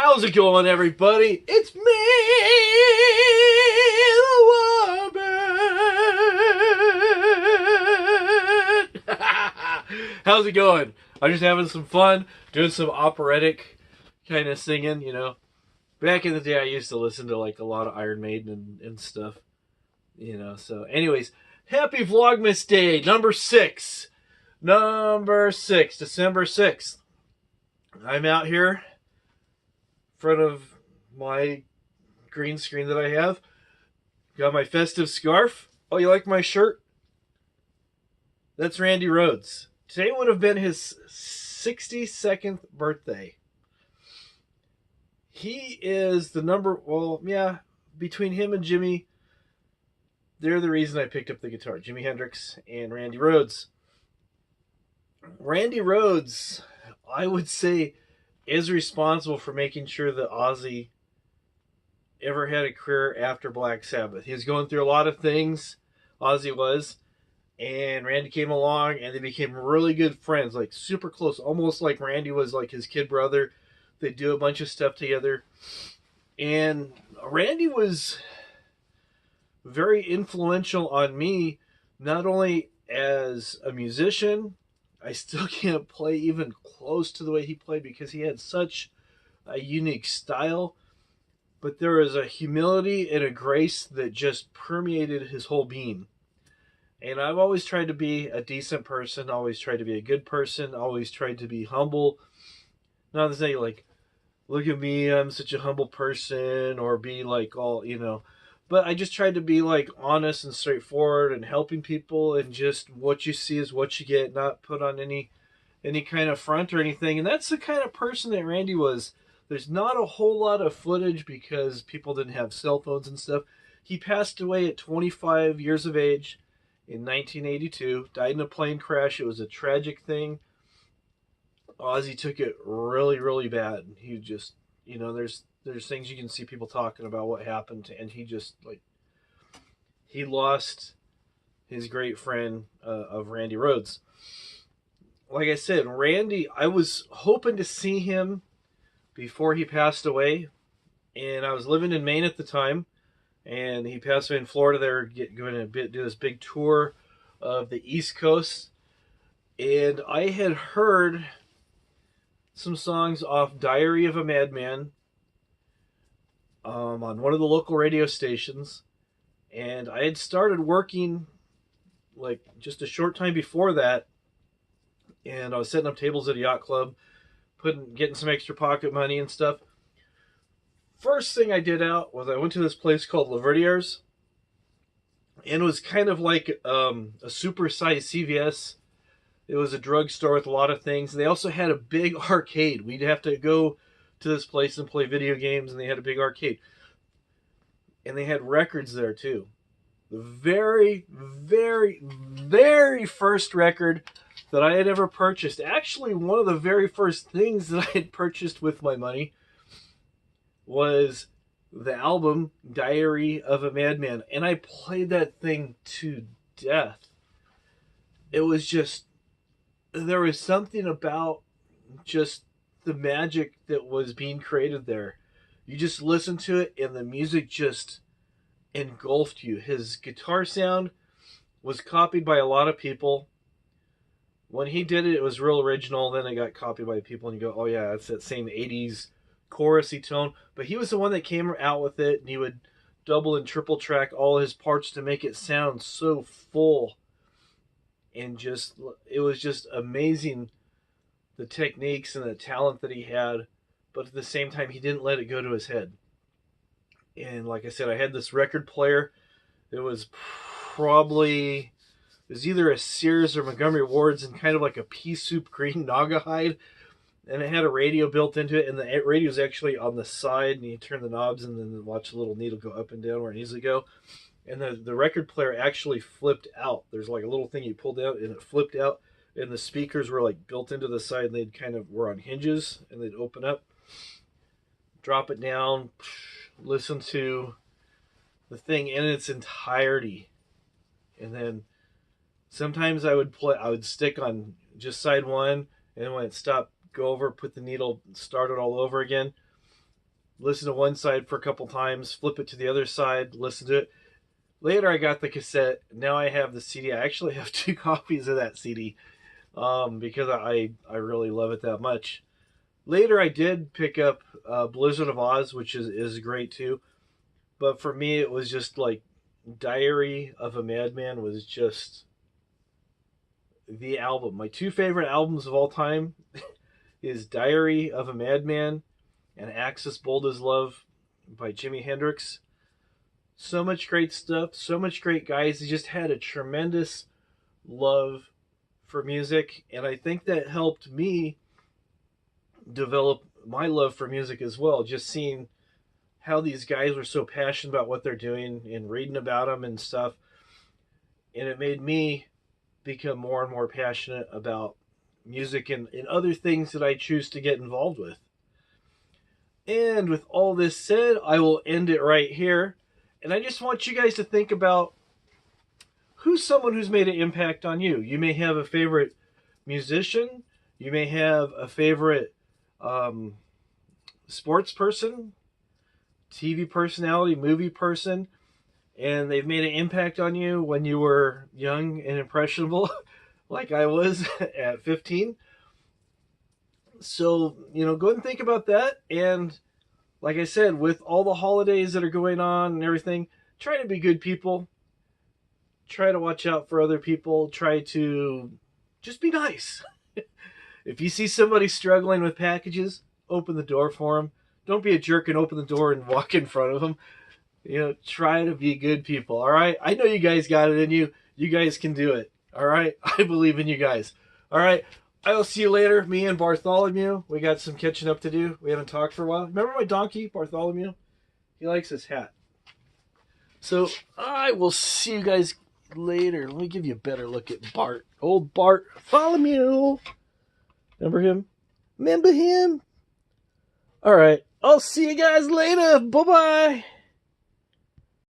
How's it going, everybody? It's me, the Warbird. How's it going? I'm just having some fun, doing some operatic kind of singing, you know. Back in the day, I used to listen to like a lot of Iron Maiden and stuff, you know. So, anyways, happy Vlogmas Day, number 6. Number 6, December 6th. I'm out here in front of my green screen that I have. Got my festive scarf. Oh, you like my shirt? That's Randy Rhoads. Today would have been his 62nd birthday. He is the number, well, yeah, between him and Jimmy, they're the reason I picked up the guitar. Jimi Hendrix and Randy Rhoads. Randy Rhoads, I would say, is responsible for making sure that Ozzy ever had a career after Black Sabbath. He was going through a lot of things, Ozzy was, and Randy came along and they became really good friends, like super close, almost like Randy was like his kid brother. They do a bunch of stuff together. And Randy was very influential on me, not only as a musician. I still can't play even close to the way he played because he had such a unique style. But there was a humility and a grace that just permeated his whole being. And I've always tried to be a decent person, always tried to be a good person, always tried to be humble. Not to say, like, look at me, I'm such a humble person, or be like all, you know. But I just tried to be like honest and straightforward and helping people, and just what you see is what you get, not put on any kind of front or anything. And that's the kind of person that Randy was. There's not a whole lot of footage because people didn't have cell phones and stuff. He passed away at 25 years of age in 1982, died in a plane crash. It was a tragic thing. Ozzy took it really, really bad. He just, you know, there's things you can see people talking about what happened, and he just, like, he lost his great friend of Randy Rhoads. Like I said, Randy, I was hoping to see him before he passed away, and I was living in Maine at the time, and he passed away in Florida. They were going to do this big tour of the East Coast, and I had heard some songs off Diary of a Madman on one of the local radio stations, and I had started working like just a short time before that, and I was setting up tables at a yacht club, getting some extra pocket money and stuff. First thing I did out was I went to this place called Laverdier's, and it was kind of like a super-sized CVS. It was a drugstore with a lot of things. They also had a big arcade. We'd have to go to this place and play video games, and they had a big arcade. And they had records there, too. The very, very, very first record that I had ever purchased, actually one of the very first things that I had purchased with my money, was the album Diary of a Madman. And I played that thing to death. It was just, there was something about just the magic that was being created there. You just listened to it and the music just engulfed you. His guitar sound was copied by a lot of people. When he did it, it was real original. Then it got copied by people, and you go, oh yeah, it's that same 80s chorusy tone. But he was the one that came out with it, and he would double and triple track all his parts to make it sound so full. And just, it was just amazing, the techniques and the talent that he had. But at the same time, he didn't let it go to his head. And like I said, I had this record player. It was probably, it was either a Sears or Montgomery Ward's, and kind of like a pea soup green Naugahyde. And it had a radio built into it, and the radio is actually on the side, and you turn the knobs and then watch the little needle go up and down where it needs to go. And the record player actually flipped out. There's like a little thing you pulled out, and it flipped out, and the speakers were like built into the side, and they'd kind of were on hinges, and they'd open up, drop it down, listen to the thing in its entirety. And then sometimes I would stick on just side one, and when it stopped, go over, put the needle, start it all over again. listen to one side for a couple times, flip it to the other side, listen to it. Later, I got the cassette. Now I have the CD. I actually have 2 copies of that CD because I really love it that much. Later, I did pick up Blizzard of Oz, which is great too. But for me, it was just like Diary of a Madman was just the album. My 2 favorite albums of all time is Diary of a Madman and Axis Bold as Love by Jimi Hendrix. So much great stuff, so much great guys. He just had a tremendous love for music, and I think that helped me develop my love for music as well. Just seeing how these guys were so passionate about what they're doing and reading about them and stuff, and it made me become more and more passionate about music and other things that I choose to get involved with. And with all this said, I will end it right here. And I just want you guys to think about who's someone who's made an impact on you. You may have a favorite musician. You may have a favorite sports person, TV personality, movie person, and they've made an impact on you when you were young and impressionable, like I was at 15. So, go ahead and think about that. And like I said, with all the holidays that are going on and everything, try to be good people. Try to watch out for other people. Try to just be nice. If you see somebody struggling with packages, open the door for them. Don't be a jerk and open the door and walk in front of them. Try to be good people, all right? I know you guys got it in you. You guys can do it, all right? I believe in you guys. All right, I will see you later. Me and Bartholomew, we got some catching up to do. We haven't talked for a while. Remember my donkey, Bartholomew? He likes his hat. So I will see you guys later. Let me give you a better look at Bart. Old Bartholomew. Remember him? Remember him? All right, I'll see you guys later. Bye-bye.